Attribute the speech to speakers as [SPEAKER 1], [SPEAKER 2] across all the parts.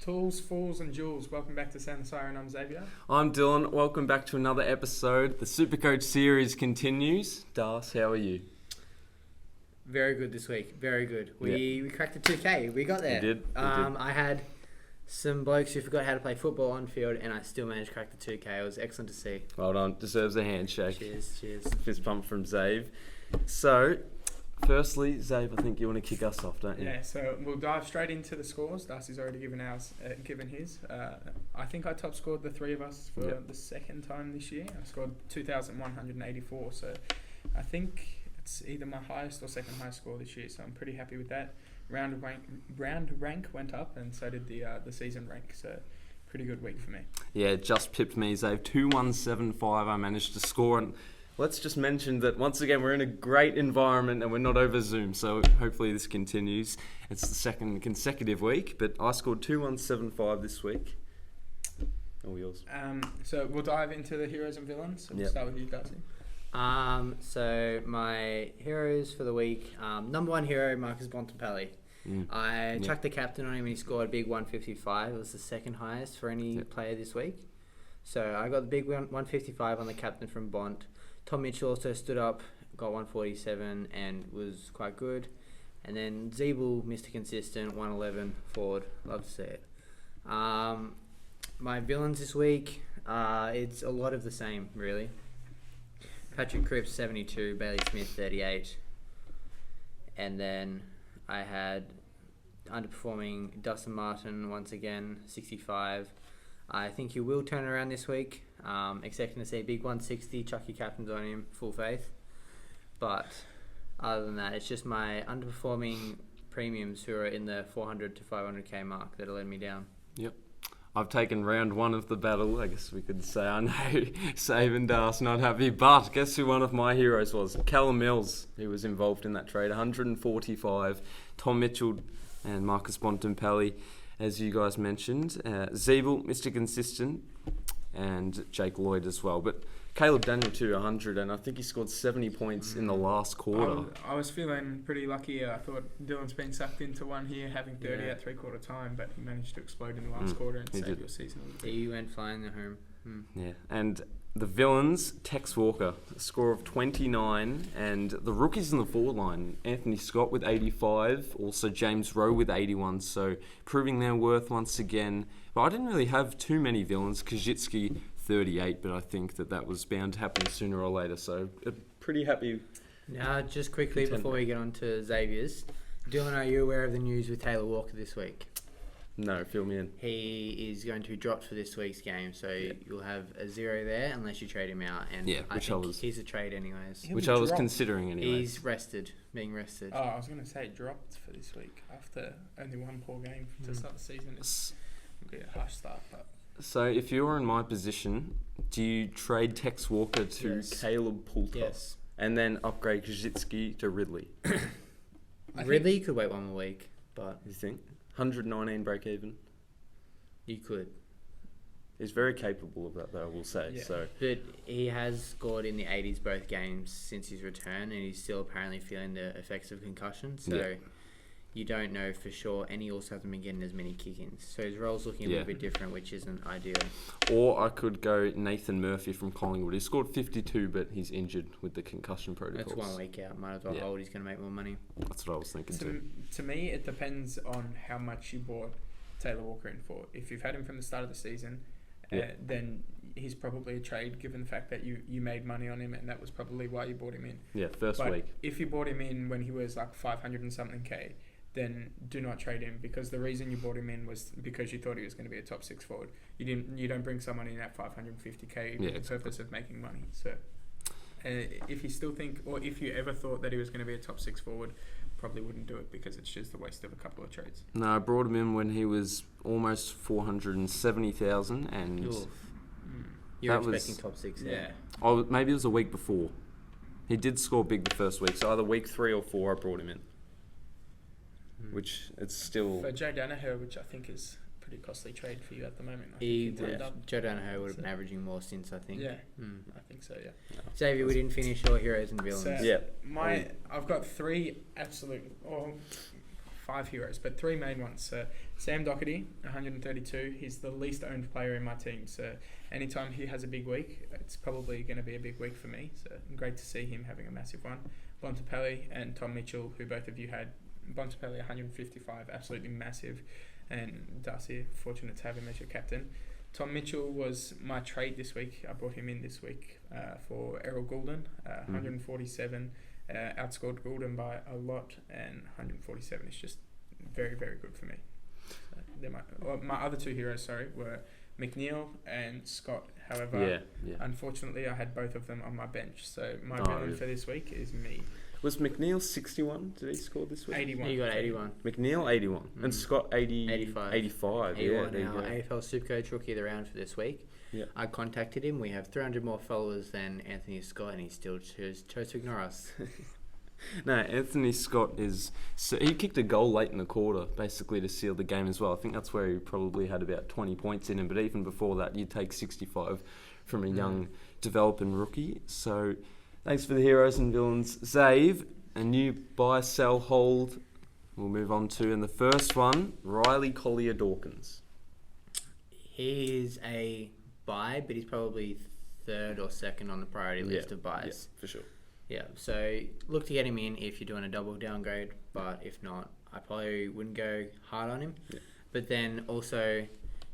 [SPEAKER 1] Tools, Fools and Jewels, welcome back to Sound the Siren. I'm Xavier.
[SPEAKER 2] I'm Dylan. Welcome back to another episode. The Supercoach series continues. Das, how are you?
[SPEAKER 3] Very good this week. Very good. We cracked the 2K. We got there.
[SPEAKER 2] We did.
[SPEAKER 3] I had some blokes who forgot how to play football on field, and I still managed to crack the 2K. It was excellent to see.
[SPEAKER 2] Well done. Deserves a handshake.
[SPEAKER 3] Cheers.
[SPEAKER 2] Fist pump from Zave. So, firstly, Zave, I think you want to kick us off, don't you?
[SPEAKER 1] Yeah, so we'll dive straight into the scores. Darcy's already given his. I think I top scored the three of us for the second time this year. I scored 2,184, so I think it's either my highest or second highest score this year, so I'm pretty happy with that. Round rank went up, and so did the season rank, so pretty good week for me. Yeah,
[SPEAKER 2] it just pipped me, Zave. 2,175 I managed to score, and let's just mention that once again we're in a great environment and we're not over Zoom, so hopefully this continues. It's the second consecutive week, but I scored 2,175 this week. All yours.
[SPEAKER 1] So we'll dive into the heroes and villains. So we'll start with you, Darcy.
[SPEAKER 3] So my heroes for the week, number one hero, Marcus Bontempelli. I chucked the captain on him and he scored a big 155. It was the second highest for any player this week. So I got the big 155 on the captain from Bont. Tom Mitchell also stood up, got 147 and was quite good. And then Zeeble, Mr. Consistent, 111 forward. Love to see it. My villains this week, it's a lot of the same, really. Patrick Cripps, 72, Bailey Smith, 38. And then I had underperforming Dustin Martin once again, 65. I think he will turn around this week. Expecting to see a big 160, chuck your captains on him, full faith. But other than that, it's just my underperforming premiums who are in the 400 to 500k mark that are letting me down.
[SPEAKER 2] Yep. I've taken round one of the battle. I guess we could say I know Save and Das not happy, but guess who one of my heroes was? Keller Mills, who was involved in that trade. 145. Tom Mitchell and Marcus Bontempelli, as you guys mentioned. Zeeble, Mr. Consistent, and Jake Lloyd as well. But Caleb Daniel too, 100, and I think he scored 70 points in the last quarter.
[SPEAKER 1] I was feeling pretty lucky. I thought Dylan's been sucked into one here, having 30 at three-quarter time, but he managed to explode in the last quarter and save your season a little bit.
[SPEAKER 3] He went flying at home.
[SPEAKER 2] Yeah, and the villains, Tex Walker, a score of 29, and the rookies in the forward line, Anthony Scott with 85, also James Rowe with 81, so proving their worth once again. But I didn't really have too many villains. Kojitsky, 38, but I think that was bound to happen sooner or later, so pretty happy.
[SPEAKER 3] Now, just quickly before we get on to Xavier's, Dylan, are you aware of the news with Taylor Walker this week?
[SPEAKER 2] No, fill me in.
[SPEAKER 3] He is going to be dropped for this week's game, so you'll have a 0 there unless you trade him out. And I think he's a trade anyways.
[SPEAKER 2] Which I was considering anyways.
[SPEAKER 3] He's being rested.
[SPEAKER 1] Oh, I was going to say dropped for this week after only one poor game to start the season. It's going to be a harsh start, but...
[SPEAKER 2] So if you're in my position, do you trade Tex Walker to Caleb Poulter?
[SPEAKER 3] Yes.
[SPEAKER 2] And then upgrade Kojitsky to Ridley?
[SPEAKER 3] Ridley could wait one more week, but...
[SPEAKER 2] You think? 119 break even?
[SPEAKER 3] You could.
[SPEAKER 2] He's very capable of that though, I will say.
[SPEAKER 3] Yeah.
[SPEAKER 2] So.
[SPEAKER 3] But he has scored in the 80s both games since his return, and he's still apparently feeling the effects of concussion. So you don't know for sure, and he also hasn't been getting as many kick-ins. So his role's looking a little bit different, which isn't ideal.
[SPEAKER 2] Or I could go Nathan Murphy from Collingwood. He scored 52, but he's injured with the concussion protocols.
[SPEAKER 3] That's 1 week out. Might as well hold. He's going to make more money.
[SPEAKER 2] That's what I was thinking too.
[SPEAKER 1] To me, it depends on how much you bought Taylor Walker in for. If you've had him from the start of the season, then he's probably a trade, given the fact that you made money on him, and that was probably why you bought him in.
[SPEAKER 2] Yeah, first week.
[SPEAKER 1] If you bought him in when he was like 500 and something K, then do not trade him, because the reason you bought him in was because you thought he was going to be a top 6 forward. You don't bring someone in at 550k with the purpose of making money. So if you still think, or if you ever thought that he was going to be a top 6 forward, probably wouldn't do it, because it's just a waste of a couple of trades.
[SPEAKER 2] No, I brought him in when he was almost 470,000, and
[SPEAKER 3] you're expecting top 6.
[SPEAKER 2] Maybe it was a week before. He did score big the first week, so either week 3 or 4 I brought him in. Which it's still...
[SPEAKER 1] For Joe Danaher, which I think is a pretty costly trade for you at the moment.
[SPEAKER 3] Joe Danaher would have been averaging more since, I think.
[SPEAKER 1] Yeah, I think so, yeah.
[SPEAKER 3] Xavier, we didn't finish your heroes and villains.
[SPEAKER 1] So I've got 3 absolute... 5 heroes, but 3 main ones. So Sam Dougherty, 132. He's the least owned player in my team. So anytime he has a big week, it's probably going to be a big week for me. So great to see him having a massive one. Bontempelli and Tom Mitchell, who both of you had. Bontempelli 155, absolutely massive. And Darcy, fortunate to have him as your captain. Tom Mitchell was my trade this week. I brought him in this week for Errol Goulden, 147. Outscored Goulden by a lot, and 147 is just very, very good for me. So my other 2 heroes, were McNeil and Scott. However, unfortunately, I had both of them on my bench. So my villain for this week is me.
[SPEAKER 2] Was McNeil 61? Did he score this week?
[SPEAKER 1] 81.
[SPEAKER 3] He got 81.
[SPEAKER 2] McNeil 81. And Scott 85. 85.
[SPEAKER 3] He
[SPEAKER 2] Yeah,
[SPEAKER 3] won
[SPEAKER 2] there you
[SPEAKER 3] our
[SPEAKER 2] go.
[SPEAKER 3] AFL Supercoach Rookie of the Round for this week.
[SPEAKER 2] Yeah.
[SPEAKER 3] I contacted him. We have 300 more followers than Anthony Scott, and he still chose to ignore us.
[SPEAKER 2] No, Anthony Scott he kicked a goal late in the quarter, basically to seal the game as well. I think that's where he probably had about 20 points in him, but even before that, you'd take 65 from a young developing rookie. So thanks for the heroes and villains. Zave, a new buy, sell, hold we'll move on to. And the first one, Riley Collier Dawkins.
[SPEAKER 3] He's a buy, but he's probably 3rd or 2nd on the priority list of buys.
[SPEAKER 2] Yeah, for sure.
[SPEAKER 3] Yeah, so look to get him in if you're doing a double downgrade, but if not, I probably wouldn't go hard on him. Yeah. But then also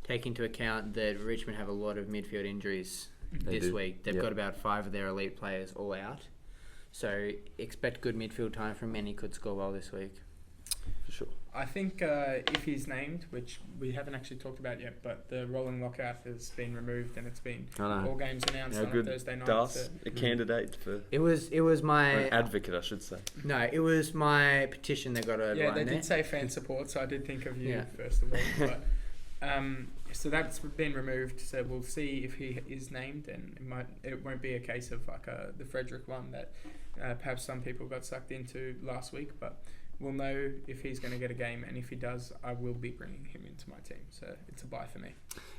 [SPEAKER 3] take into account that Richmond have a lot of midfield injuries this week. They've got about 5 of their elite players all out. So expect good midfield time from him. He could score well this week.
[SPEAKER 2] For sure.
[SPEAKER 1] I think if he's named, which we haven't actually talked about yet, but the rolling lockout has been removed and it's been all games announced on a Thursday night.
[SPEAKER 2] Das, a candidate for...
[SPEAKER 3] It was my...
[SPEAKER 2] an advocate, I should say.
[SPEAKER 3] No, it was my petition that got over.
[SPEAKER 1] Yeah, they did say fan support, so I did think of you first of all. But, so that's been removed, so we'll see if he is named, and it won't be a case of like the Frederick one that perhaps some people got sucked into last week, but we'll know if he's going to get a game, and if he does, I will be bringing him into my team. So it's a buy for me.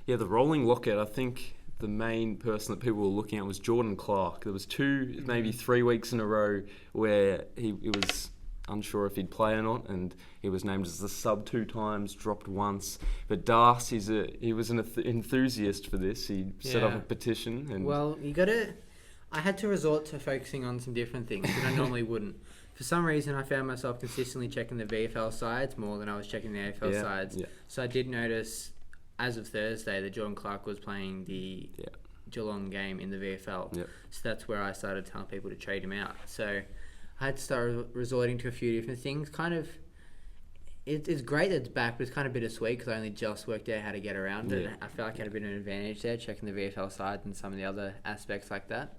[SPEAKER 1] Yeah,
[SPEAKER 2] the rolling lockout, I think the main person that people were looking at was Jordan Clark. There was 2, maybe 3 weeks in a row where he was unsure if he'd play or not, and he was named as the sub 2 times, dropped once. But Das, he was an enthusiast for this. He set up a petition. And
[SPEAKER 3] well, I had to resort to focusing on some different things that I normally wouldn't. For some reason, I found myself consistently checking the VFL sides more than I was checking the AFL sides. Yeah. So I did notice, as of Thursday, that Jordan Clark was playing the Geelong game in the VFL. Yeah. So that's where I started telling people to trade him out. So I had to start resorting to a few different things. Kind of, it's great that it's back, but it's kind of bittersweet because I only just worked out how to get around it. I felt like I had a bit of an advantage there, checking the VFL sides and some of the other aspects like that.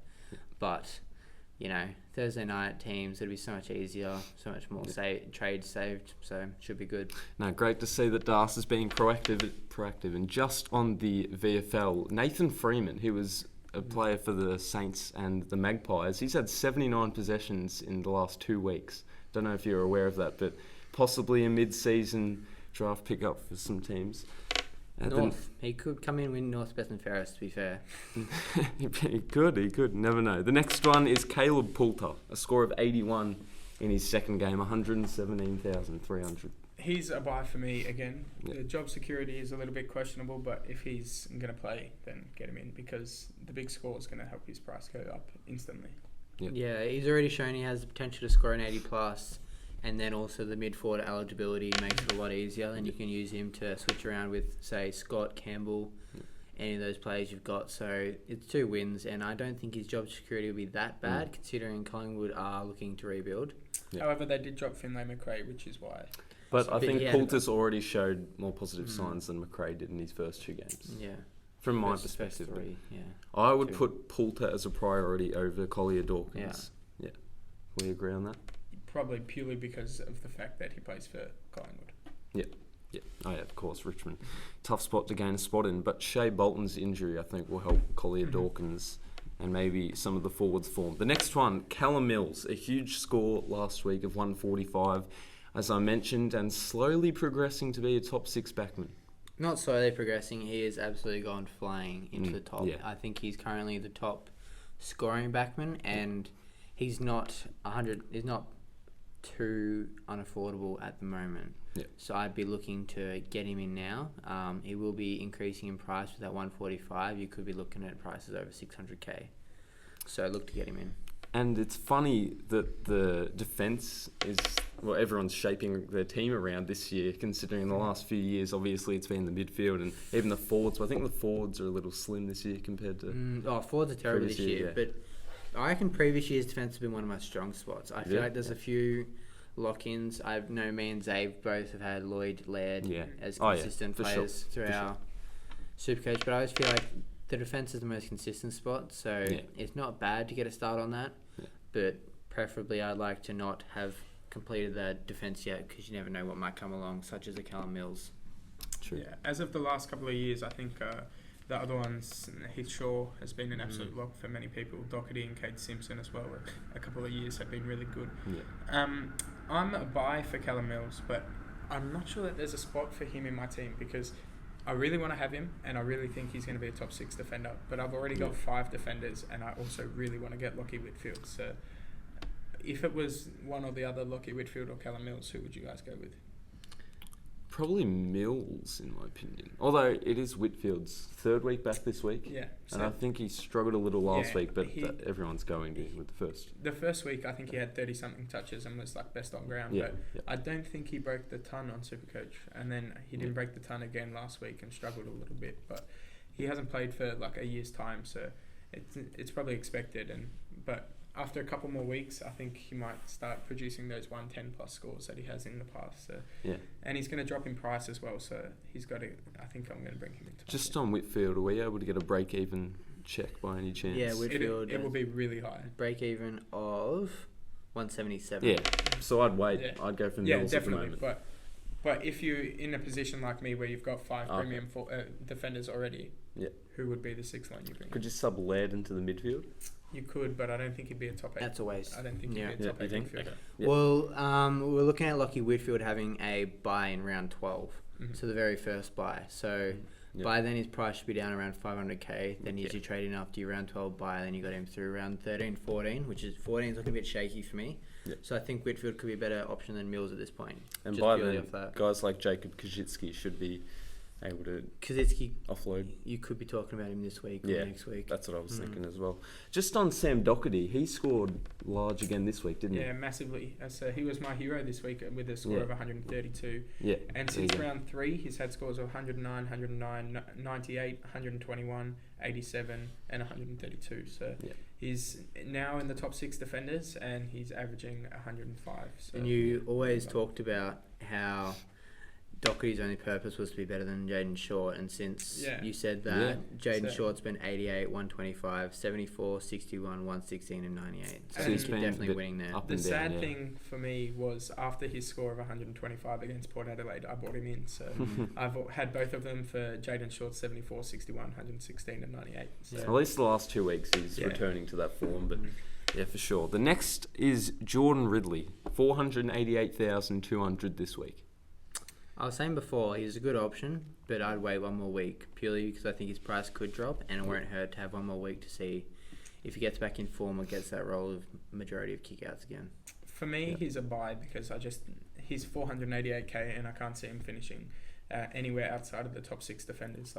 [SPEAKER 3] But... Thursday night teams, it'll be so much easier, so much more trade saved, so should be good.
[SPEAKER 2] No, great to see that Das is being proactive. And just on the VFL, Nathan Freeman, who was a player for the Saints and the Magpies, he's had 79 possessions in the last 2 weeks. Don't know if you're aware of that, but possibly a mid-season draft pickup for some teams.
[SPEAKER 3] North. He could come in and win North Beth and Ferris, to be fair.
[SPEAKER 2] He could. Never know. The next one is Caleb Poulter, a score of 81 in his second game, 117,300.
[SPEAKER 1] He's a buy for me again. Yeah. The job security is a little bit questionable, but if he's going to play, then get him in because the big score is going to help his price go up instantly.
[SPEAKER 2] Yep.
[SPEAKER 3] Yeah, he's already shown he has the potential to score an 80 plus. And then also the mid-forward eligibility makes it a lot easier. And you can use him to switch around with, say, Scott, Campbell, any of those players you've got. So it's 2 wins. And I don't think his job security will be that bad, considering Collingwood are looking to rebuild.
[SPEAKER 1] Yeah. However, they did drop Finlay McRae, which is why.
[SPEAKER 2] But I think Poulter's already showed more positive signs than McRae did in his first 2 games.
[SPEAKER 3] Yeah.
[SPEAKER 2] From my perspective.
[SPEAKER 3] 3,
[SPEAKER 2] I would put Poulter as a priority over Collier Dawkins. Yeah. We agree on that?
[SPEAKER 1] Probably purely because of the fact that he plays for Collingwood.
[SPEAKER 2] Yeah. Oh, yeah, of course, Richmond. Tough spot to gain a spot in. But Shea Bolton's injury, I think, will help Collier Dawkins and maybe some of the forwards form. The next one, Keller Mills, a huge score last week of 145, as I mentioned, and slowly progressing to be a top 6 backman.
[SPEAKER 3] Not slowly progressing, he has absolutely gone flying into the top. Yeah. I think he's currently the top scoring backman, and he's not too unaffordable at the moment.
[SPEAKER 2] Yeah.
[SPEAKER 3] So I'd be looking to get him in now. He will be increasing in price with that 145. You could be looking at prices over 600k. So look to get him in.
[SPEAKER 2] And it's funny that the defence is, well, everyone's shaping their team around this year, considering the last few years, obviously, it's been the midfield and even the forwards. But I think the forwards are a little slim this year compared to...
[SPEAKER 3] Forwards are terrible this year.
[SPEAKER 2] yeah.
[SPEAKER 3] But I reckon previous year's defence has been one of my strong spots. I feel like there's a few lock-ins. I know me and Zave both have had Lloyd, Laird as consistent players through our Supercoach. But I always feel like the defence is the most consistent spot. So it's not bad to get a start on that. Yeah. But preferably I'd like to not have completed that defence yet, because you never know what might come along, such as a Keller Mills.
[SPEAKER 2] True.
[SPEAKER 1] Yeah, as of the last couple of years, I think the other ones, Heath Shaw has been an absolute lock for many people. Dougherty and Kate Simpson as well, a couple of years have been really good.
[SPEAKER 2] Yeah.
[SPEAKER 1] I'm a buy for Keller Mills, but I'm not sure that there's a spot for him in my team, because I really want to have him, and I really think he's going to be a top 6 defender. But I've already got 5 defenders, and I also really want to get Lockie Whitfield. So if it was one or the other, Lockie Whitfield or Keller Mills, who would you guys go with?
[SPEAKER 2] Probably Mills, in my opinion. Although it is Whitfield's 3rd week back this week.
[SPEAKER 1] Yeah.
[SPEAKER 2] So and I think he struggled a little last week, but everyone's going to with the first.
[SPEAKER 1] The first week, I think he had 30-something touches and was like best on ground.
[SPEAKER 2] Yeah,
[SPEAKER 1] but I don't think he broke the ton on Supercoach. And then he didn't break the ton again last week and struggled a little bit. But he hasn't played for like a year's time, so it's probably expected. But after a couple more weeks, I think he might start producing those 110-plus scores that he has in the past. So.
[SPEAKER 2] Yeah.
[SPEAKER 1] And he's going to drop in price as well, so he's got to... I think I'm going to bring him into...
[SPEAKER 2] Just on Whitfield, are we able to get a break-even check by any chance?
[SPEAKER 3] Yeah, Whitfield...
[SPEAKER 1] It will be really high.
[SPEAKER 3] Break-even of 177.
[SPEAKER 2] Yeah, so I'd wait. Yeah. I'd go for Mills at the moment.
[SPEAKER 1] But if you're in a position like me where you've got 5 premium defenders already, who would be the 6th one you bring?
[SPEAKER 2] Could you sub Laird into the midfield?
[SPEAKER 1] You could, but I don't think he'd be a top 8.
[SPEAKER 3] That's a waste.
[SPEAKER 1] I don't think he'd be a top 8 midfielder. Okay.
[SPEAKER 2] Yeah.
[SPEAKER 3] Well, we're looking at Lockie Whitfield having a buy in round 12. So the very first buy. So by then his price should be down around 500k. Then you trade in after your round 12 buy. Then you got him through round 13, 14, which is 14 is looking a bit shaky for me. Yep. So I think Whitfield could be a better option than Mills at this point.
[SPEAKER 2] And by then, guys like Jacob Kojitsky should be able to offload.
[SPEAKER 3] You could be talking about him this week or next week.
[SPEAKER 2] That's what I was thinking as well. Just on Sam Dougherty, he scored large again this week, didn't he?
[SPEAKER 1] Yeah, massively. So he was my hero this week with a score of 132.
[SPEAKER 2] Yeah.
[SPEAKER 1] And since round 3, he's had scores of 109, 98, 121, 87, and 132. So he's now in the top 6 defenders, and he's averaging 105. So
[SPEAKER 3] and you always talked about how Dougherty's only purpose was to be better than Jaden Short, and since you said that, Jaden Short's been 88, 125, 74, 61, 116 and 98. So he's definitely winning there.
[SPEAKER 1] The sad thing for me was after his score of 125 against Port Adelaide, I brought him in. So I've had both of them for Jaden Short, 74, 61, 116 and 98. So
[SPEAKER 2] at least the last 2 weeks he's returning to that form, but yeah, for sure. The next is Jordan Ridley, 488,200 this week.
[SPEAKER 3] I was saying before, he's a good option, but I'd wait 1 more week, purely because I think his price could drop, and it won't hurt to have 1 more week to see if he gets back in form or gets that role of majority of kickouts again.
[SPEAKER 1] For me, he's a buy because he's 488k, and I can't see him finishing anywhere outside of the top 6 defenders.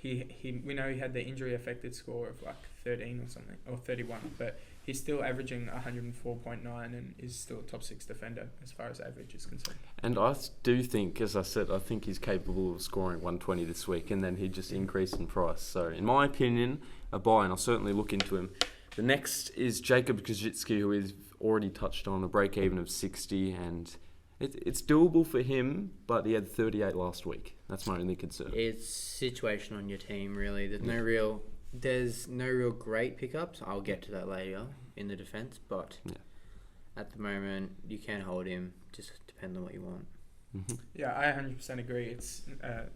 [SPEAKER 1] We know he had the injury affected score of like 13 or something, or 31, but he's still averaging 104.9 and is still a top 6 defender as far as average is concerned.
[SPEAKER 2] And I do think, as I said, I think he's capable of scoring 120 this week, and then he'd just increase in price. So in my opinion, a buy, and I'll certainly look into him. The next is Jacob Kojitsky, who we've already touched on, a break-even of 60, and it's doable for him, but he had 38 last week. That's my only concern.
[SPEAKER 3] It's situation on your team, really. There's no real great pickups. I'll get to that later in the defence, but at the moment you can hold him. Just depends on what you want.
[SPEAKER 2] Mm-hmm.
[SPEAKER 1] Yeah, I 100% agree. It's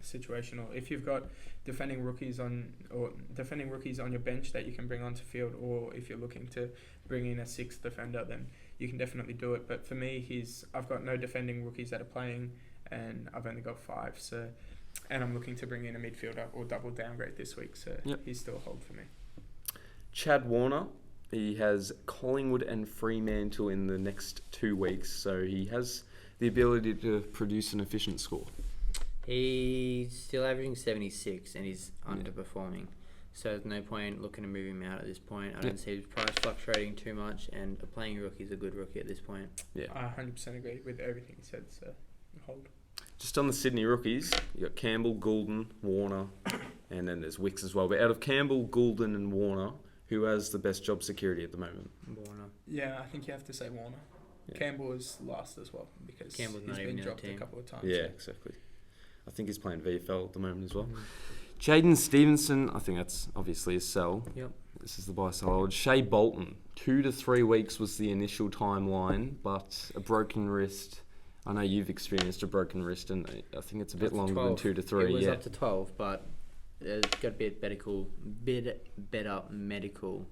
[SPEAKER 1] situational. If you've got defending rookies on your bench that you can bring onto field, or if you're looking to bring in a 6th defender, then you can definitely do it. But for me, I've got no defending rookies that are playing, and I've only got 5. So, and I'm looking to bring in a midfielder or double downgrade this week. So he's still a hold for me.
[SPEAKER 2] Chad Warner, he has Collingwood and Fremantle in the next 2 weeks. So he has the ability to produce an efficient score?
[SPEAKER 3] He's still averaging 76 and he's underperforming. So there's no point looking to move him out at this point. I don't see his price fluctuating too much, and a playing rookie is a good rookie at this point.
[SPEAKER 2] Yeah,
[SPEAKER 1] I 100% agree with everything he said, so hold.
[SPEAKER 2] Just on the Sydney rookies, you got Campbell, Goulden, Warner, and then there's Wicks as well. But out of Campbell, Goulden, and Warner, who has the best job security at the moment?
[SPEAKER 3] Warner.
[SPEAKER 1] Yeah, I think you have to say Warner.
[SPEAKER 2] Yeah.
[SPEAKER 1] Campbell is last as well because
[SPEAKER 3] Campbell's
[SPEAKER 1] he's
[SPEAKER 3] not
[SPEAKER 1] been
[SPEAKER 3] even in the
[SPEAKER 1] dropped a
[SPEAKER 3] team.
[SPEAKER 1] couple of times.
[SPEAKER 2] Yeah,
[SPEAKER 1] so.
[SPEAKER 2] exactly. I think he's playing VFL at the moment as well. Jaden Stevenson, I think that's obviously a sell.
[SPEAKER 3] Yep.
[SPEAKER 2] This is the buy-sell odds. Shea Bolton, 2 to 3 weeks was the initial timeline, but a broken wrist. I know you've experienced a broken wrist, and I think it's a bit longer than 2 to 3.
[SPEAKER 3] It was
[SPEAKER 2] yeah.
[SPEAKER 3] up to 12, but there's got to be better medical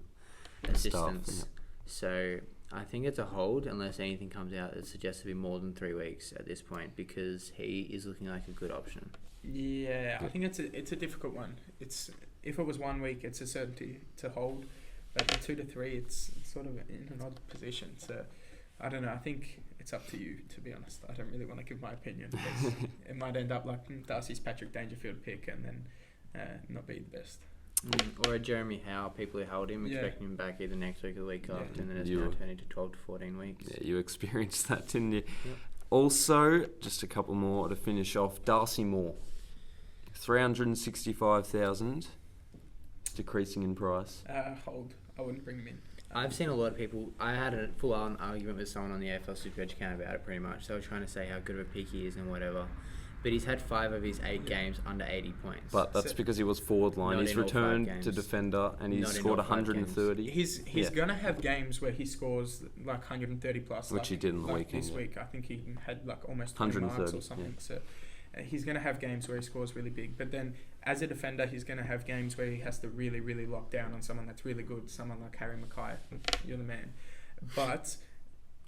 [SPEAKER 3] assistance.
[SPEAKER 2] Stuff,
[SPEAKER 3] So I think it's a hold unless anything comes out that suggests to be more than 3 weeks at this point, because he is looking like a good option.
[SPEAKER 1] Yeah, I think it's a difficult one. It's if it was 1 week, it's a certainty to hold, but the 2 to 3, it's sort of in an odd position. So I don't know. I think it's up to you, to be honest. I don't really want to give my opinion because it might end up like Darcy's Patrick Dangerfield pick and then not be the best.
[SPEAKER 3] Or a Jeremy Howe, people who held him, expecting him back either next week or the week after, and then it's now turned into 12 to 14 weeks.
[SPEAKER 2] Yeah, you experienced that, didn't you?
[SPEAKER 3] Yep.
[SPEAKER 2] Also, just a couple more to finish off. Darcy Moore, 365,000, decreasing in price.
[SPEAKER 1] Hold. I wouldn't bring him in.
[SPEAKER 3] I've seen a lot of people. I had a full-on argument with someone on the AFL Supercoach account about it. Pretty much, they were trying to say how good of a pick he is and whatever. But he's had 5 of his 8 games under 80 points.
[SPEAKER 2] But that's because he was forward line.
[SPEAKER 3] Not
[SPEAKER 2] He's
[SPEAKER 3] in all 5
[SPEAKER 2] returned
[SPEAKER 3] games.
[SPEAKER 2] to defender, and he's
[SPEAKER 3] Not in
[SPEAKER 2] scored
[SPEAKER 3] all 5
[SPEAKER 2] 130.
[SPEAKER 1] He's gonna have games where he scores like 130 plus,
[SPEAKER 2] which he did in the
[SPEAKER 1] like
[SPEAKER 2] weekend.
[SPEAKER 1] This week, I think he had like almost 20 marks or something. So he's gonna have games where he scores really big. But then, as a defender, he's gonna have games where he has to really, really lock down on someone that's really good. Someone like Harry Mackay, you're the man. But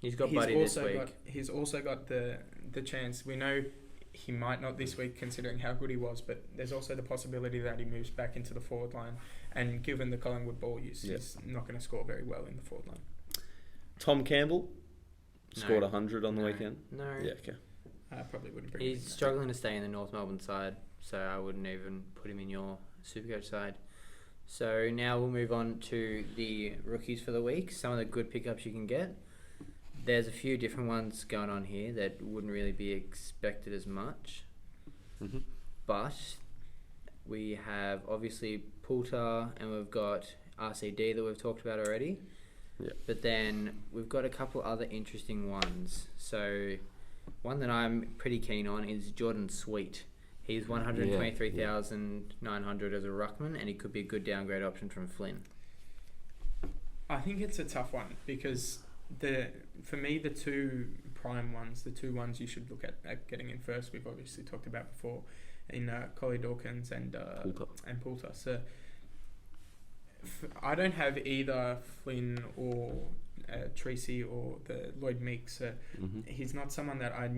[SPEAKER 3] he's got Buddy this week.
[SPEAKER 1] He's also got the chance. We know he might not this week, considering how good he was, but there's also the possibility that he moves back into the forward line, and given the Collingwood ball use, he's not going to score very well in the forward line.
[SPEAKER 2] Tom Campbell scored
[SPEAKER 3] No.
[SPEAKER 2] 100 on the weekend.
[SPEAKER 3] No.
[SPEAKER 2] Yeah, okay.
[SPEAKER 1] I probably wouldn't bring him in.
[SPEAKER 3] He's struggling to stay in the North Melbourne side, so I wouldn't even put him in your Supercoach side. So now we'll move on to the rookies for the week. Some of the good pickups you can get. There's a few different ones going on here that wouldn't really be expected as much.
[SPEAKER 2] Mm-hmm.
[SPEAKER 3] But we have obviously Poulter and we've got RCD that we've talked about already.
[SPEAKER 2] Yeah.
[SPEAKER 3] But then we've got a couple other interesting ones. So one that I'm pretty keen on is Jordan Sweet. He's 123,900 as a ruckman, and he could be a good downgrade option from Flynn.
[SPEAKER 1] I think it's a tough one because for me the two prime ones, the two ones you should look at getting in first, we've obviously talked about before, in Collier, Dawkins and Poulter. So I don't have either Flynn or Tracy or the Lloyd Meeks. He's not someone that I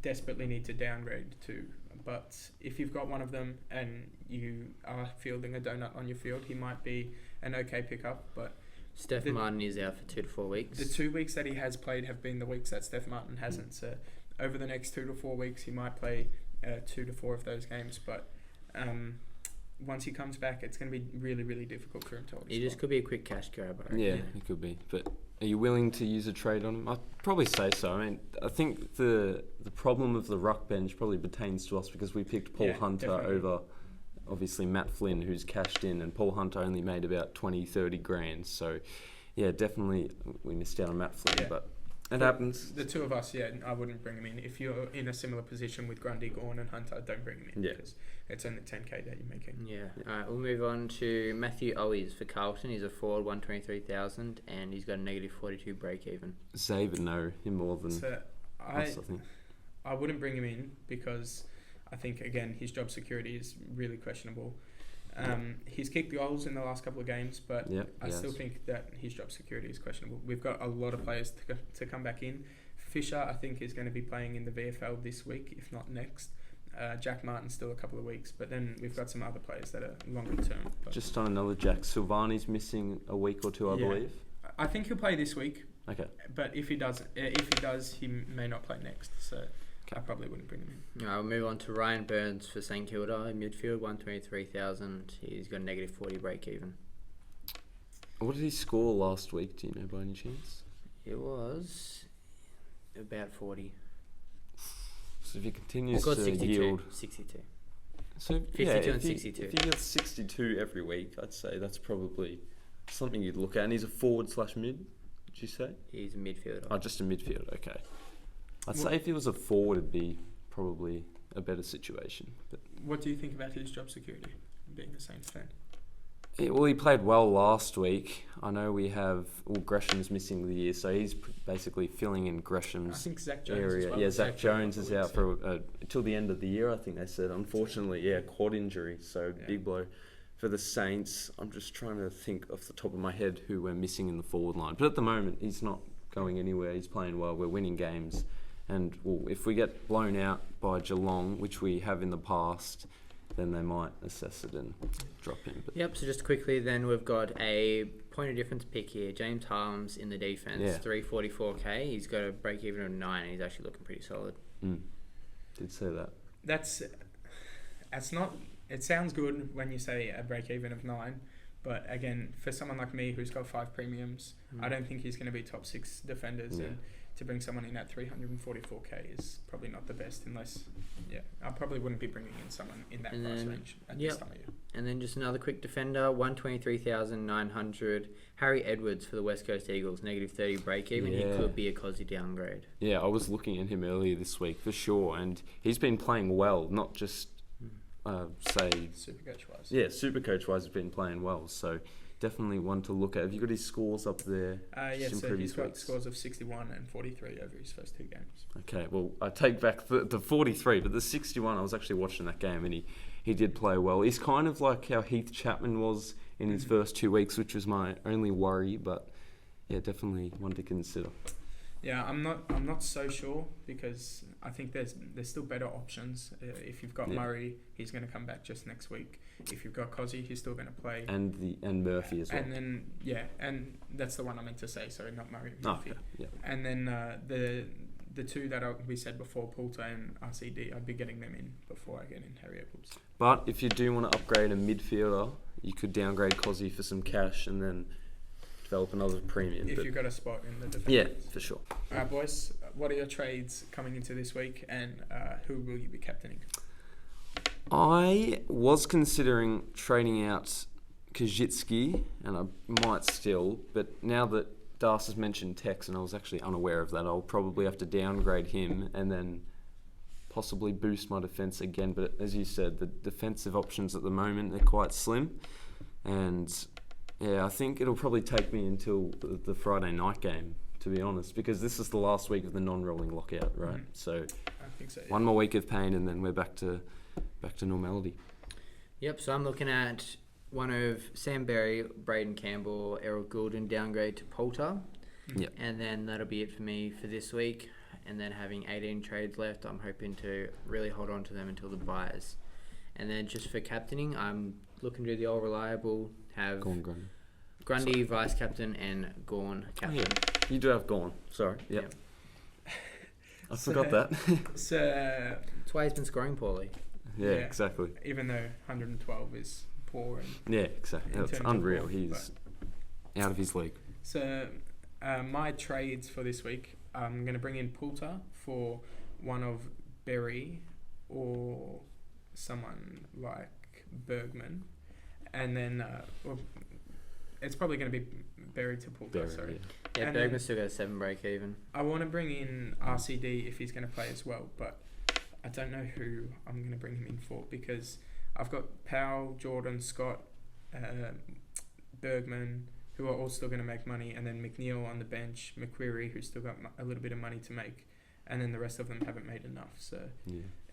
[SPEAKER 1] desperately need to downgrade to. But if you've got one of them and you are fielding a donut on your field, he might be an okay pickup. But
[SPEAKER 3] Steph Martin is out for 2 to 4 weeks.
[SPEAKER 1] The 2 weeks that he has played have been the weeks that Steph Martin hasn't. So over the next 2 to 4 weeks, he might play 2 to 4 of those games. But once he comes back, it's going to be really, really difficult for him to hold.
[SPEAKER 3] He just could be a quick cash grab.
[SPEAKER 2] Yeah, it could be. But are you willing to use a trade on him? I'd probably say so. I mean, I think the problem of the ruck bench probably pertains to us because we picked Paul Hunter
[SPEAKER 1] definitely
[SPEAKER 2] over, obviously, Matt Flynn, who's cashed in, and Paul Hunter only made about 20-30 grand. So, yeah, definitely we missed out on Matt Flynn, but it happens.
[SPEAKER 1] The two of us, I wouldn't bring him in. If you're in a similar position with Grundy, Gawn and Hunter, don't bring him in because it's only 10k that you're making.
[SPEAKER 3] Alright, we'll move on to Matthew Owies for Carlton. He's a forward, 123,000, and he's got a negative 42 break even.
[SPEAKER 2] Save and know him more than
[SPEAKER 1] so
[SPEAKER 2] us, I think.
[SPEAKER 1] I wouldn't bring him in because I think, again, his job security is really questionable. He's kicked goals in the last couple of games, but I still think that his job security is questionable. We've got a lot of players to come back in. Fisher, I think, is going to be playing in the VFL this week, if not next. Jack Martin's still a couple of weeks, but then we've got some other players that are longer term.
[SPEAKER 2] Just on another Jack, Silvani's missing a week or two, I believe.
[SPEAKER 1] I think he'll play this week.
[SPEAKER 2] Okay.
[SPEAKER 1] But if he does, he may not play next. So I probably wouldn't bring him in.
[SPEAKER 3] All right, we'll move on to Ryan Burns for St Kilda in midfield, 123,000. He's got a negative 40 break even.
[SPEAKER 2] What did he score last week? Do you know by any chance?
[SPEAKER 3] It was about 40.
[SPEAKER 2] So if he continues
[SPEAKER 3] Got
[SPEAKER 2] to
[SPEAKER 3] 62.
[SPEAKER 2] yield,
[SPEAKER 3] 62.
[SPEAKER 2] so
[SPEAKER 3] 52 and 62.
[SPEAKER 2] If he gets 62 every week, I'd say that's probably something you'd look at. And he's a forward/mid. Did you say?
[SPEAKER 3] He's a midfielder.
[SPEAKER 2] Oh, just a midfield. Okay. I'd say if he was a forward, it'd be probably a better situation. But
[SPEAKER 1] What do you think about his job security, being a Saints fan?
[SPEAKER 2] yeah, well, he played well last week. I know we have Gresham's missing the year, so he's basically filling in
[SPEAKER 1] I
[SPEAKER 2] Gresham's
[SPEAKER 1] think Zach Jones
[SPEAKER 2] area.
[SPEAKER 1] as well.
[SPEAKER 2] Yeah, Zach Jones
[SPEAKER 1] for a
[SPEAKER 2] is
[SPEAKER 1] couple
[SPEAKER 2] out for till the end of the year, I think they said. Unfortunately, quad injury, so
[SPEAKER 1] Yeah.
[SPEAKER 2] big blow for the Saints. I'm just trying to think off the top of my head who we're missing in the forward line. But at the moment, he's not going anywhere. He's playing well. We're winning games. And if we get blown out by Geelong, which we have in the past, then they might assess it and drop him. But
[SPEAKER 3] Yep, so just quickly then, we've got a point of difference pick here. James Harms in the defence,
[SPEAKER 2] Yeah.
[SPEAKER 3] 344k. He's got a break even of 9 and he's actually looking pretty solid.
[SPEAKER 2] Did say that.
[SPEAKER 1] That's not. It sounds good when you say a break even of 9, but again, for someone like me who's got 5 premiums, I don't think he's going to be top 6 defenders.
[SPEAKER 2] Yeah.
[SPEAKER 1] And to bring someone in at 344k is probably not the best, unless I probably wouldn't be bringing in someone in that
[SPEAKER 3] And
[SPEAKER 1] price
[SPEAKER 3] then-
[SPEAKER 1] range at this time of year.
[SPEAKER 3] And then just another quick defender, 123,900. Harry Edwards for the West Coast Eagles, negative 30 break even. He
[SPEAKER 2] Yeah.
[SPEAKER 3] could be a Cosy downgrade.
[SPEAKER 2] Yeah, I was looking at him earlier this week for sure, and he's been playing well, not just say
[SPEAKER 1] Supercoach wise.
[SPEAKER 2] yeah, Supercoach wise has been playing well, so definitely one to look at. Have you got his scores up there?
[SPEAKER 1] Yeah,
[SPEAKER 2] in
[SPEAKER 1] so
[SPEAKER 2] previous
[SPEAKER 1] he's got
[SPEAKER 2] weeks?
[SPEAKER 1] scores of 61 and 43 over his first 2 games.
[SPEAKER 2] Okay, well, I take back the 43, but the 61, I was actually watching that game, and he did play well. He's kind of like how Heath Chapman was in his first 2 weeks, which was my only worry, but yeah, definitely one to consider.
[SPEAKER 1] Yeah, I'm not so sure, because I think there's still better options. If you've got Murray, he's going to come back just next week. If you've got Cozzy, he's still going to play.
[SPEAKER 2] And Murphy as well.
[SPEAKER 1] And then and that's the one I meant to say. Sorry, not Murray. Murphy.
[SPEAKER 2] Okay, yeah.
[SPEAKER 1] And then the 2 that we said before, Poulter and RCD, I'd be getting them in before I get in Harry Edwards.
[SPEAKER 2] But if you do want to upgrade a midfielder, you could downgrade Cozzy for some cash and then develop another premium.
[SPEAKER 1] If
[SPEAKER 2] but
[SPEAKER 1] you've got a spot in the defence.
[SPEAKER 2] yeah, for sure.
[SPEAKER 1] All right, boys. What are your trades coming into this week, and who will you be captaining?
[SPEAKER 2] I was considering trading out Kojitsky, and I might still, but now that Das has mentioned Tex, and I was actually unaware of that, I'll probably have to downgrade him and then possibly boost my defence again. But as you said, the defensive options at the moment, they're quite slim. And yeah, I think it'll probably take me until the Friday night game, to be honest, because this is the last week of the non-rolling lockout, right?
[SPEAKER 1] Mm-hmm.
[SPEAKER 2] So
[SPEAKER 1] I think so. Yeah.
[SPEAKER 2] one more week of pain, and then we're back to normality.
[SPEAKER 3] Yep, so I'm looking at one of Sam Berry, Braden Campbell, Errol Goulden downgrade to Poulter.
[SPEAKER 2] Yep.
[SPEAKER 3] And then that'll be it for me for this week. And then having 18 trades left, I'm hoping to really hold on to them until the buyers. And then just for captaining, I'm looking to do the all reliable, have Grundy vice captain and Gawn captain.
[SPEAKER 2] You do have Gone. Sorry. Yep. I forgot that.
[SPEAKER 1] So
[SPEAKER 3] That's why he's been scoring poorly.
[SPEAKER 2] Yeah, exactly.
[SPEAKER 1] Even though 112 is poor. And
[SPEAKER 2] Yeah, exactly.
[SPEAKER 1] in
[SPEAKER 2] That's
[SPEAKER 1] terms of
[SPEAKER 2] unreal.
[SPEAKER 1] poor,
[SPEAKER 2] He's out of his league.
[SPEAKER 1] So my trades for this week, I'm going to bring in Poulter for one of Berry or someone like Bergman. And then it's probably going to be Berry to Poulter,
[SPEAKER 2] Berry,
[SPEAKER 1] sorry.
[SPEAKER 3] Yeah,
[SPEAKER 1] And
[SPEAKER 3] Bergman's still got a 7 break even.
[SPEAKER 1] I want to bring in RCD if he's going to play as well, but I don't know who I'm going to bring him in for, because I've got Powell, Jordan, Scott, Bergman, who are all still going to make money, and then McNeil on the bench, McQuarrie, who's still got a little bit of money to make, and then the rest of them haven't made enough. So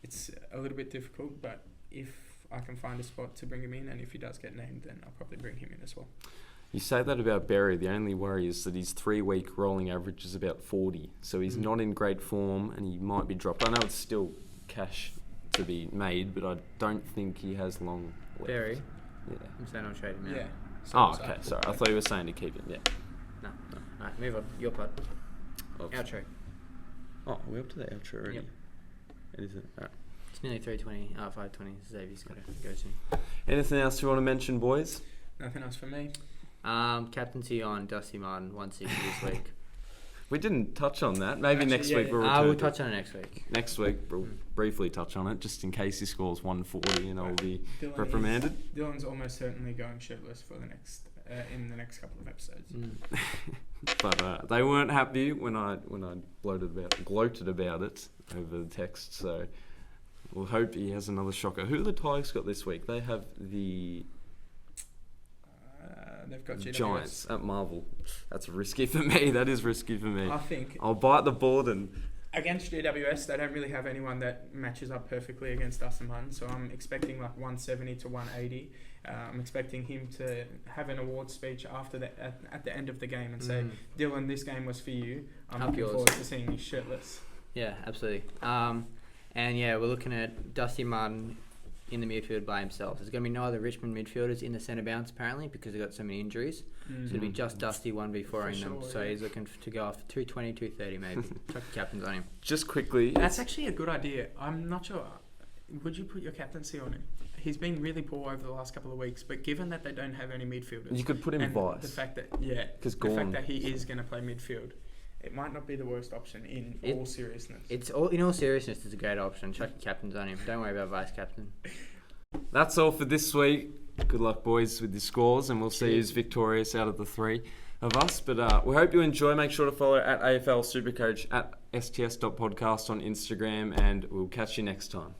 [SPEAKER 1] it's a little bit difficult, but if I can find a spot to bring him in, and if he does get named, then I'll probably bring him in as well.
[SPEAKER 2] You say that about Berry. The only worry is that his 3-week rolling average is about 40. So he's not in great form, and he might be dropped. I know it's still cash to be made, but I don't think he has long left.
[SPEAKER 3] Berry?
[SPEAKER 2] Yeah.
[SPEAKER 3] I'm saying I'll trade him out.
[SPEAKER 1] Yeah.
[SPEAKER 2] Oh, okay. Sorry. I thought you were saying to keep him. Yeah.
[SPEAKER 3] No. Alright, move on. Your part.
[SPEAKER 2] Of-
[SPEAKER 3] Outro.
[SPEAKER 2] Oh, we're up to the outro already.
[SPEAKER 3] Yep.
[SPEAKER 2] It is it. Alright.
[SPEAKER 3] It's nearly 3:20. 5:20. Xavier's got to go soon.
[SPEAKER 2] Anything else you want to mention, boys?
[SPEAKER 1] Nothing else for me.
[SPEAKER 3] Captaincy on Dusty Martin 160 this week.
[SPEAKER 2] We didn't touch on that. Maybe
[SPEAKER 1] Actually,
[SPEAKER 2] next
[SPEAKER 1] yeah,
[SPEAKER 2] week
[SPEAKER 1] yeah.
[SPEAKER 2] we'll return.
[SPEAKER 3] We'll
[SPEAKER 2] to
[SPEAKER 3] touch on it next week.
[SPEAKER 2] Next week we'll briefly touch on it, just in case he scores 140 and I'll be
[SPEAKER 1] Dylan
[SPEAKER 2] reprimanded.
[SPEAKER 1] Dylan's almost certainly going shirtless for the next in the next couple of episodes.
[SPEAKER 2] But they weren't happy when I gloated about it over the text. So we'll hope he has another shocker. Who have the Tigers got this week? They have the
[SPEAKER 1] They've got GWS.
[SPEAKER 2] Giants at Marvel. That's risky for me. That is risky for me.
[SPEAKER 1] I think
[SPEAKER 2] I'll bite the board and
[SPEAKER 1] against GWS, they don't really have anyone that matches up perfectly against Dustin Martin. So I'm expecting like 170 to 180. I'm expecting him to have an award speech after at the end of the game and say, "Dylan, this game was for you. I'm
[SPEAKER 3] Up
[SPEAKER 1] looking
[SPEAKER 3] yours."
[SPEAKER 1] forward to seeing you shirtless."
[SPEAKER 3] Yeah, absolutely. And yeah, we're looking at Dusty Martin in the midfield by himself. There's going to be no other Richmond midfielders in the centre bounce apparently because they've got so many injuries. So it'll be just Dusty 1v4ing them.
[SPEAKER 1] sure,
[SPEAKER 3] So
[SPEAKER 1] yeah.
[SPEAKER 3] he's looking to go off 220, 230 maybe. Chuck the captains on him.
[SPEAKER 2] just quickly.
[SPEAKER 1] That's actually a good idea. I'm not sure. Would you put your captaincy on him? He's been really poor over the last couple of weeks, but given that they don't have any midfielders,
[SPEAKER 2] You could put him
[SPEAKER 1] and
[SPEAKER 2] vice.
[SPEAKER 1] the fact that
[SPEAKER 2] 'Cause
[SPEAKER 1] the
[SPEAKER 2] Gorn-
[SPEAKER 1] fact that he is going to play midfield, it might not be the worst option in all seriousness.
[SPEAKER 3] In all seriousness, it's a great option. Chuck the captains on him. Don't worry about vice captain.
[SPEAKER 2] That's all for this week. Good luck, boys, with your scores, and we'll see who's victorious out of the three of us. But we hope you enjoy. Make sure to follow at AFL Supercoach at sts.podcast on Instagram, and we'll catch you next time.